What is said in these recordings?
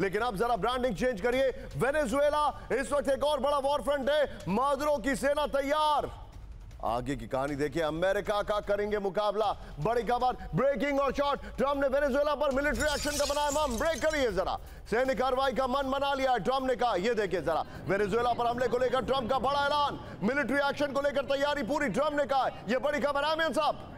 लेकिन अब जरा ब्रांडिंग चेंज करिए। वेनेजुएला इस वक्त एक और बड़ा वॉर फ्रंट है, मादुरो की सेना तैयार। आगे की कहानी देखिए, अमेरिका का करेंगे मुकाबला। बड़ी खबर, ब्रेकिंग और शॉट, ट्रंप ने वेनेजुएला पर मिलिट्री एक्शन का बनाया मन। ब्रेक करिए जरा, सैन्य कार्रवाई का मन बना लिया ट्रंप ने कहा। यह देखिए जरा, वेनेजुएला पर हमले को लेकर ट्रंप का बड़ा ऐलान, मिलिट्री एक्शन को लेकर तैयारी पूरी, ट्रंप ने कहा। यह बड़ी खबर है आमिर साहब।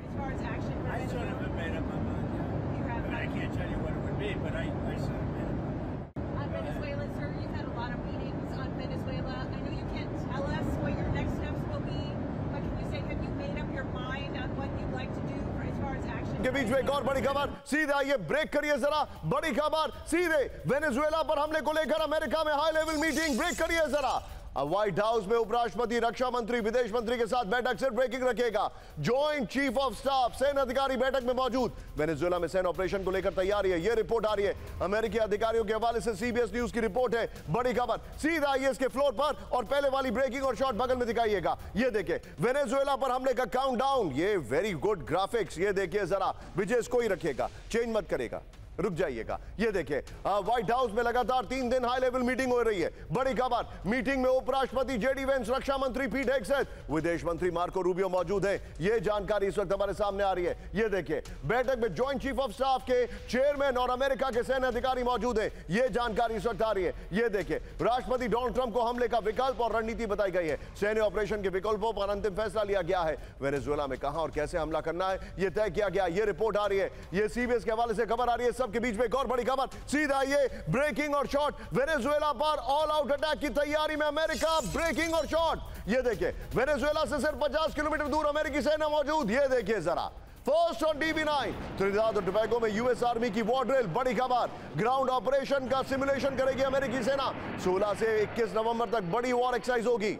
के बीच में एक और बड़ी खबर, सीधे आइए ब्रेक करिए जरा। बड़ी खबर, सीधे वेनेजुएला पर हमले को लेकर अमेरिका में हाई लेवल मीटिंग। ब्रेक करिए जरा। व्हाइट हाउस में उपराष्ट्रपति, रक्षा मंत्री, विदेश मंत्री के साथ बैठक से ब्रेकिंग रखेगा। जॉइंट चीफ ऑफ स्टाफ, सैन्य अधिकारी बैठक में मौजूद। वेनेजुएला में सैन्य ऑपरेशन को लेकर तैयारी है, यह रिपोर्ट आ रही है अमेरिकी अधिकारियों के हवाले से। सीबीएस न्यूज की रिपोर्ट है। बड़ी खबर, सीधा आइए इसके फ्लोर पर और पहले वाली ब्रेकिंग और शॉट बगल में दिखाइएगा। यह देखिए वेनेजुएला पर हमले का काउंटडाउन। ये वेरी गुड ग्राफिक्स, ये देखिए जरा। विजय इसको ही रखेगा, चेंज मत करेगा, रुक जाइएगा। ये देखिए व्हाइट हाउस में लगातार 3 दिन हाई लेवल मीटिंग हो रही है। बड़ी खबर, मीटिंग में उपराष्ट्रपति जेडी वेंस, रक्षा मंत्री पीट हेगसेथ, विदेश मंत्री मार्को रूबियो मौजूद हैं। ये जानकारी इस वक्त हमारे सामने आ रही है। ये देखिए बैठक में जॉइंट चीफ ऑफ स्टाफ के चेयरमैन और अमेरिका के सैन्य अधिकारी मौजूद हैं। ये जानकारी इस वक्त आ रही है। ये देखिए राष्ट्रपति डोनाल्ड ट्रंप को हमले का विकल्प और रणनीति बताई गई है। सैन्य ऑपरेशन के विकल्पों पर अंतिम फैसला लिया गया है। वेनेजुएला में कहां और कैसे हमला करना है यह तय किया गया। ये रिपोर्ट आ रही है, ये सीबीएस के हवाले से खबर आ रही है। सबके बीच में एक और बड़ी खबर, सीधा ये ब्रेकिंग और शॉट, वेनेजुएला पर ऑल आउट अटैक की तैयारी में अमेरिका। ब्रेकिंग और शॉट, ये देखिए वेनेजुएला से सिर्फ 50 किलोमीटर दूर अमेरिकी सेना मौजूद। ये देखिए जरा, फर्स्ट ऑन DB9, त्रिनिदाद और टोबैगो में यूएस आर्मी की वॉर ड्रिल। बड़ी खबर, ग्राउंड ऑपरेशन का सिमुलेशन करेगी अमेरिकी सेना। 16 से 21 नवंबर तक बड़ी वॉर एक्सरसाइज होगी।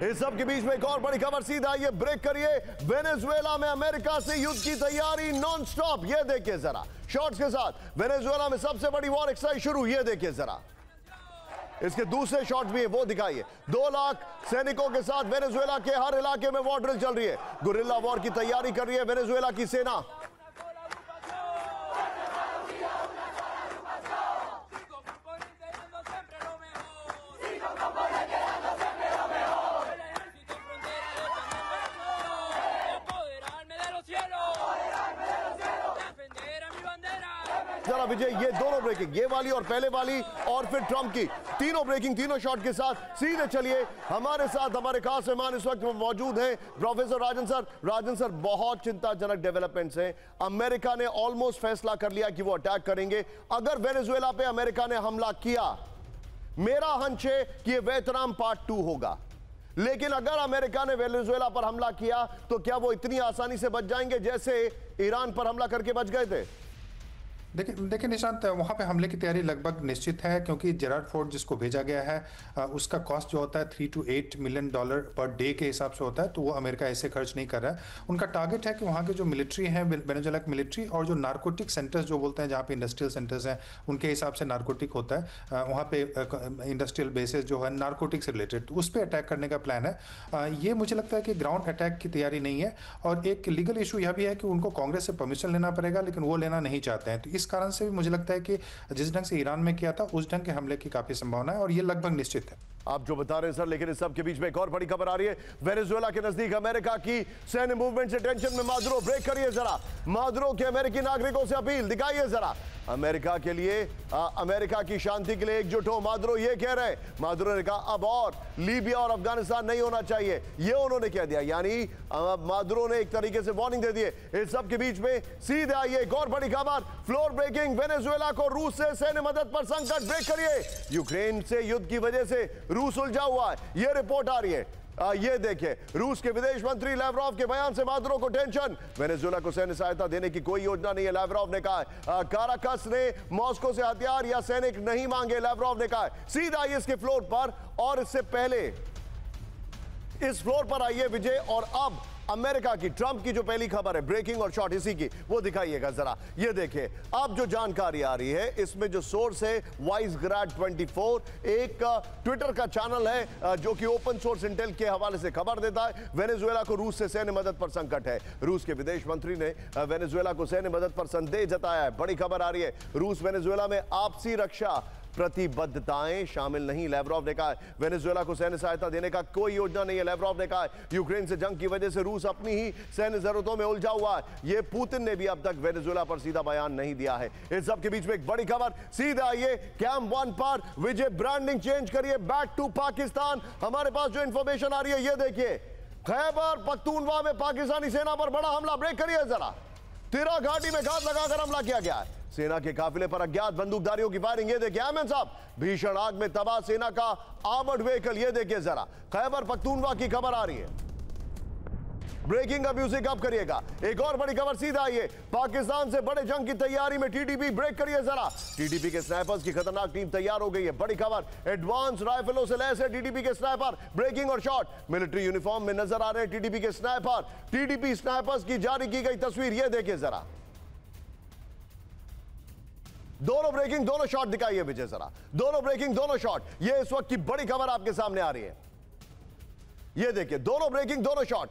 इस सब के बीच में एक और बड़ी खबर, सीधा ये ब्रेक करिए। वेनेजुएला में अमेरिका से युद्ध की तैयारी नॉन स्टॉप। ये देखिए जरा शॉट्स के साथ, वेनेजुएला में सबसे बड़ी वॉर एक्सरसाइज शुरू। ये देखिए जरा, इसके दूसरे शॉट्स भी है, वो दिखाइए। 2 लाख सैनिकों के साथ वेनेजुएला के हर इलाके में वॉर ड्रिल चल रही है। गुरिल्ला वॉर की तैयारी कर रही है वेनेजुएला की सेना। जरा विजय, ये दोनों ब्रेकिंग, ये वाली और पहले वाली और फिर ट्रंप की, तीनों ब्रेकिंग, तीनों शॉट के साथ सीधे चलिए। हमारे साथ हमारे खास मेहमान इस वक्त मौजूद हैं, प्रोफेसर राजन सर। राजन सर, बहुत चिंताजनक डेवलपमेंट्स हैं। अमेरिका ने ऑलमोस्ट फैसला कर लिया कि वो अटैक करेंगे। अगर वेनेजुएला पे अमेरिका ने हमला किया, मेरा हंच है कि ये वियतनाम पार्ट 2 होगा। लेकिन अगर अमेरिका ने वेनेजुएला पर हमला किया तो क्या वो इतनी आसानी से बच जाएंगे जैसे ईरान पर हमला करके बच गए थे? देखिए निशांत, वहाँ पे हमले की तैयारी लगभग निश्चित है, क्योंकि जेरार्ड फोर्ड जिसको भेजा गया है उसका कॉस्ट जो होता है $3 to 8 मिलियन पर डे के हिसाब से होता है, तो वो अमेरिका ऐसे खर्च नहीं कर रहा है। उनका टारगेट है कि वहाँ के जो मिलिट्री है, वेनेजुएला की मिलिट्री और जो नारकोटिक सेंटर्स जो बोलते हैं, जहाँ पे इंडस्ट्रियल सेंटर्स हैं, उनके हिसाब से नारकोटिक होता है, वहाँ पे इंडस्ट्रियल बेसेस जो है नारकोटिक से रिलेटेड, तो उस पर अटैक करने का प्लान है। ये मुझे लगता है कि ग्राउंड अटैक की तैयारी नहीं है। और एक लीगल इशू यह भी है कि उनको कांग्रेस से परमिशन लेना पड़ेगा, लेकिन वो लेना नहीं चाहते हैं। तो इस कारण से भी मुझे लगता है कि जिस ढंग से ईरान में किया था उस ढंग के हमले की काफी संभावना है और ये लगभग निश्चित है। आप जो बता रहे हैं सर, लेकिन इस सब के बीच में एक और बड़ी खबर आ रही है। वेनेजुएला के नजदीक अमेरिका की सैन्य मूवमेंट से टेंशन में मादुरो। ब्रेक करिए जरा, मादुरो के अमेरिकी नागरिकों से अपील दिखाइए जरा। अमेरिका के लिए, अमेरिका की शांति के लिए एकजुट हो, मादुरो ये कह रहे हैं। मादुरो ने कहा अब और लीबिया और अफगानिस्तान नहीं होना चाहिए, ये उन्होंने कह दिया। यानी मादुरो ने एक तरीके से वार्निंग दे दी है। इस सब के बीच में सीधे आइए एक और बड़ी खबर, फ्लोर ब्रेकिंग, वेनेजुएला को रूस से सैन्य मदद पर संकट। ब्रेक करिए, यूक्रेन से युद्ध की वजह से रूस उलझा हुआ है, यह रिपोर्ट आ रही है। ये देखिए रूस के विदेश मंत्री लैवरोव के बयान से मादुरो को टेंशन। वेनेजुएला को सैन्य सहायता देने की कोई योजना नहीं है, लैवरोव ने कहा है। काराकस ने मॉस्को से हथियार या सैनिक नहीं मांगे, लैवरोव ने कहा है। सीधा आइए इसके फ्लोर पर, और इससे पहले इस फ्लोर पर आइए विजय, और अब अमेरिका की, ट्रंप की जो पहली खबर है ब्रेकिंग और शॉर्ट इसी की, वो दिखाइएगा जरा। ये देखिए अब जो जानकारी आ रही है इसमें जो सोर्स है वाइसग्राड 24, एक ट्विटर का चैनल है जो कि ओपन सोर्स इंटेल के हवाले से खबर देता है। वेनेजुएला को रूस से सैन्य मदद पर संकट है। रूस के विदेश मंत्री ने वेनेजुएला को सैन्य मदद पर संदेह जताया है। बड़ी खबर आ रही है, रूस वेनेजुएला में आपसी रक्षा प्रतिबद्धताएं शामिल नहीं, लेवरोव ने कहा है। वेनेजुएला को सैन्य सहायता देने का कोई योजना नहीं है, लेवरोव ने कहा है। यूक्रेन से जंग की वजह से रूस अपनी ही सैन्य जरूरतों में उलझा हुआ है। यह पुतिन ने भी अब तक वेनेजुएला पर सीधा बयान नहीं दिया है। इस सब के बीच में एक बड़ी खबर, सीधा आइए कैंप 1 पर विजय ब्रांडिंग चेंज करिए, बैक टू पाकिस्तान। हमारे पास जो इंफॉर्मेशन आ रही है ये देखिए, खैबर पख्तूनवा में पाकिस्तानी सेना पर बड़ा हमला, ब्रेक करिए जरा। तिरा घाटी में घात लगाकर हमला किया गया है। सेना के काफिले पर अज्ञात बंदूकधारियों की फायरिंग, ये देखिए अहमद साहब, भीषण आग में तबाह सेना का आर्मर्ड व्हीकल, ये देखिए जरा। खैबर पख्तूनवा की खबर आ रही है, ब्रेकिंग अब उसे कब करिएगा। एक और बड़ी खबर सीधा आई है, पाकिस्तान से बड़े जंग की तैयारी में टीटीपी, ब्रेक करिए जरा। टीटीपी के स्नाइपर्स की खतरनाक टीम तैयार हो गई है। बड़ी खबर, एडवांस राइफलों से लैस है टीटीपी के स्नाइपर, ब्रेकिंग और शॉट। मिलिट्री यूनिफॉर्म में नजर आ रहे हैं टीटीपी के स्नाइपर। टीटीपी स्नाइपर्स की जारी की गई तस्वीर, ये देखिए जरा। दोनों ब्रेकिंग, दोनों शॉट दिखाइए विजय जरा, दोनों ब्रेकिंग, दोनों शॉट। ये इस वक्त की बड़ी खबर आपके सामने आ रही है, ये देखिए, दोनों ब्रेकिंग, दोनों शॉट।